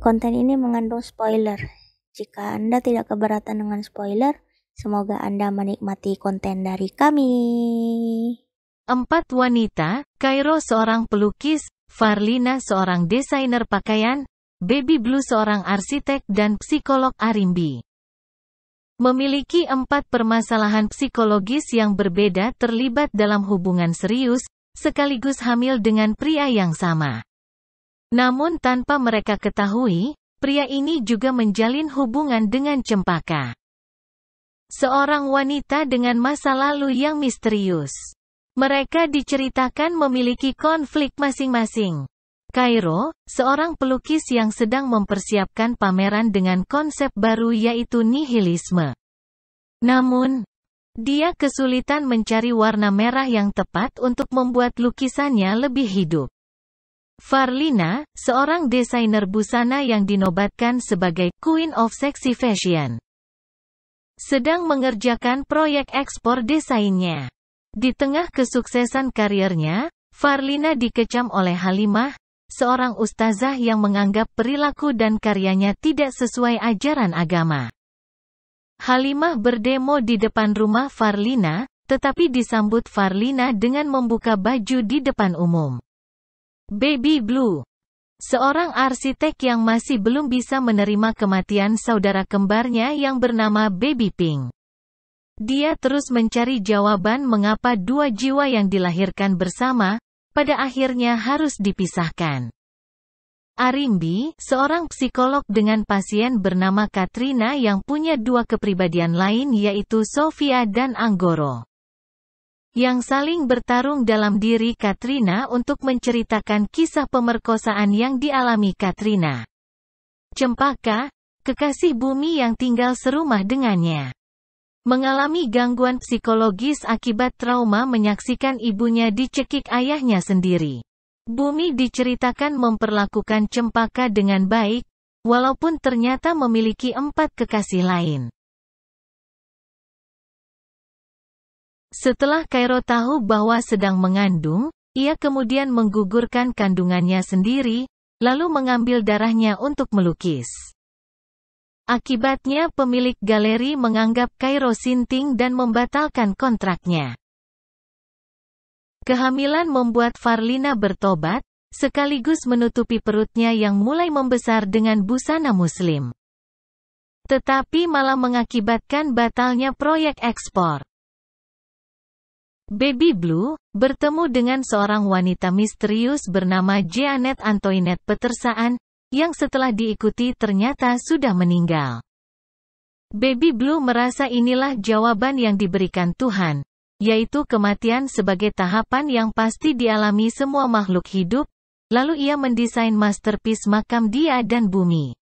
Konten ini mengandung spoiler. Jika Anda tidak keberatan dengan spoiler, semoga Anda menikmati konten dari kami. 4 wanita, Cairo seorang pelukis, Farlina seorang desainer pakaian, Baby Blue seorang arsitek dan psikolog Arimbi. Memiliki 4 permasalahan psikologis yang berbeda terlibat dalam hubungan serius, sekaligus hamil dengan pria yang sama. Namun tanpa mereka ketahui, pria ini juga menjalin hubungan dengan Cempaka. Seorang wanita dengan masa lalu yang misterius. Mereka diceritakan memiliki konflik masing-masing. Cairo, seorang pelukis yang sedang mempersiapkan pameran dengan konsep baru yaitu nihilisme. Namun, dia kesulitan mencari warna merah yang tepat untuk membuat lukisannya lebih hidup. Farlina, seorang desainer busana yang dinobatkan sebagai Queen of Sexy Fashion, sedang mengerjakan proyek ekspor desainnya. Di tengah kesuksesan karirnya, Farlina dikecam oleh Halimah, seorang ustazah yang menganggap perilaku dan karyanya tidak sesuai ajaran agama. Halimah berdemo di depan rumah Farlina, tetapi disambut Farlina dengan membuka baju di depan umum. Baby Blue, seorang arsitek yang masih belum bisa menerima kematian saudara kembarnya yang bernama Baby Pink. Dia terus mencari jawaban mengapa 2 jiwa yang dilahirkan bersama, pada akhirnya harus dipisahkan. Arimbi, seorang psikolog dengan pasien bernama Katrina yang punya 2 kepribadian lain yaitu Sofia dan Anggoro, yang saling bertarung dalam diri Katrina untuk menceritakan kisah pemerkosaan yang dialami Katrina. Cempaka, kekasih Bumi yang tinggal serumah dengannya, mengalami gangguan psikologis akibat trauma menyaksikan ibunya dicekik ayahnya sendiri. Bumi diceritakan memperlakukan Cempaka dengan baik, walaupun ternyata memiliki 4 kekasih lain. Setelah Cairo tahu bahwa sedang mengandung, ia kemudian menggugurkan kandungannya sendiri, lalu mengambil darahnya untuk melukis. Akibatnya pemilik galeri menganggap Cairo sinting dan membatalkan kontraknya. Kehamilan membuat Farlina bertobat, sekaligus menutupi perutnya yang mulai membesar dengan busana muslim. Tetapi malah mengakibatkan batalnya proyek ekspor. Baby Blue, bertemu dengan seorang wanita misterius bernama Jeanette Antoinette Petersaan, yang setelah diikuti ternyata sudah meninggal. Baby Blue merasa inilah jawaban yang diberikan Tuhan, yaitu kematian sebagai tahapan yang pasti dialami semua makhluk hidup, lalu ia mendesain masterpiece makam dia dan Bumi.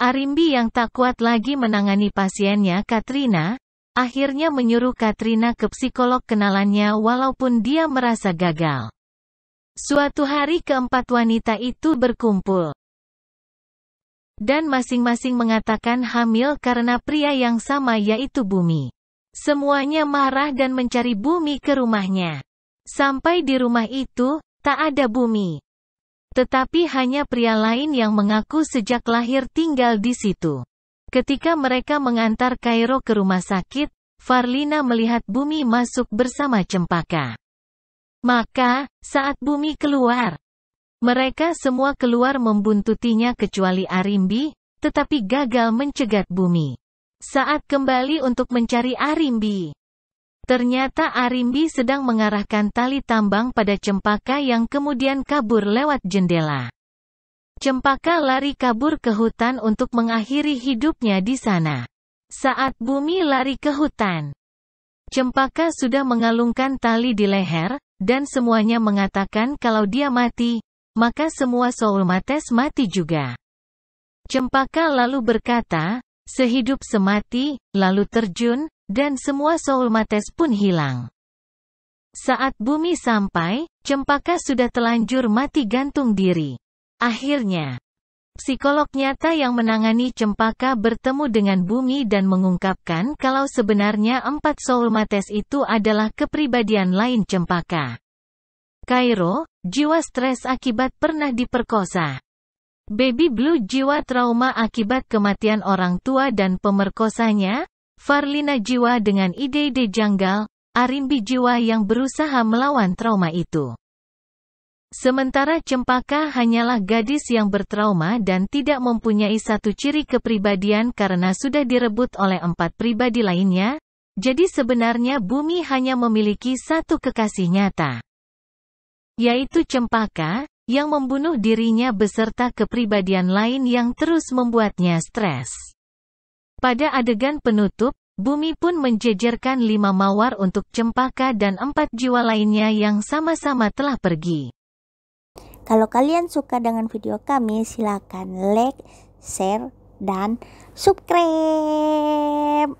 Arimbi yang tak kuat lagi menangani pasiennya Katrina, akhirnya menyuruh Katrina ke psikolog kenalannya walaupun dia merasa gagal. Suatu hari keempat wanita itu berkumpul, dan masing-masing mengatakan hamil karena pria yang sama yaitu Bumi. Semuanya marah dan mencari Bumi ke rumahnya. Sampai di rumah itu, tak ada Bumi. Tetapi hanya pria lain yang mengaku sejak lahir tinggal di situ. Ketika mereka mengantar Cairo ke rumah sakit, Farlina melihat Bumi masuk bersama Cempaka. Maka, saat Bumi keluar, mereka semua keluar membuntutinya kecuali Arimbi, tetapi gagal mencegat Bumi. Saat kembali untuk mencari Arimbi, ternyata Arimbi sedang mengarahkan tali tambang pada Cempaka yang kemudian kabur lewat jendela. Cempaka lari kabur ke hutan untuk mengakhiri hidupnya di sana. Saat Bumi lari ke hutan, Cempaka sudah mengalungkan tali di leher, dan semuanya mengatakan kalau dia mati, maka semua soulmates mati juga. Cempaka lalu berkata, sehidup semati, lalu terjun, dan semua soulmates pun hilang. Saat Bumi sampai, Cempaka sudah telanjur mati gantung diri. Akhirnya, psikolog nyata yang menangani Cempaka bertemu dengan Bumi dan mengungkapkan kalau sebenarnya 4 soulmates itu adalah kepribadian lain Cempaka. Cairo, jiwa stres akibat pernah diperkosa. Baby Blue jiwa trauma akibat kematian orang tua dan pemerkosanya, Farlina jiwa dengan ide-ide janggal, Arimbi jiwa yang berusaha melawan trauma itu. Sementara Cempaka hanyalah gadis yang bertrauma dan tidak mempunyai satu ciri kepribadian karena sudah direbut oleh 4 pribadi lainnya, jadi sebenarnya Bumi hanya memiliki satu kekasih nyata, yaitu Cempaka, yang membunuh dirinya beserta kepribadian lain yang terus membuatnya stres. Pada adegan penutup, Bumi pun menjejerkan 5 mawar untuk Cempaka dan 4 jiwa lainnya yang sama-sama telah pergi. Kalau kalian suka dengan video kami, silakan like, share, dan subscribe.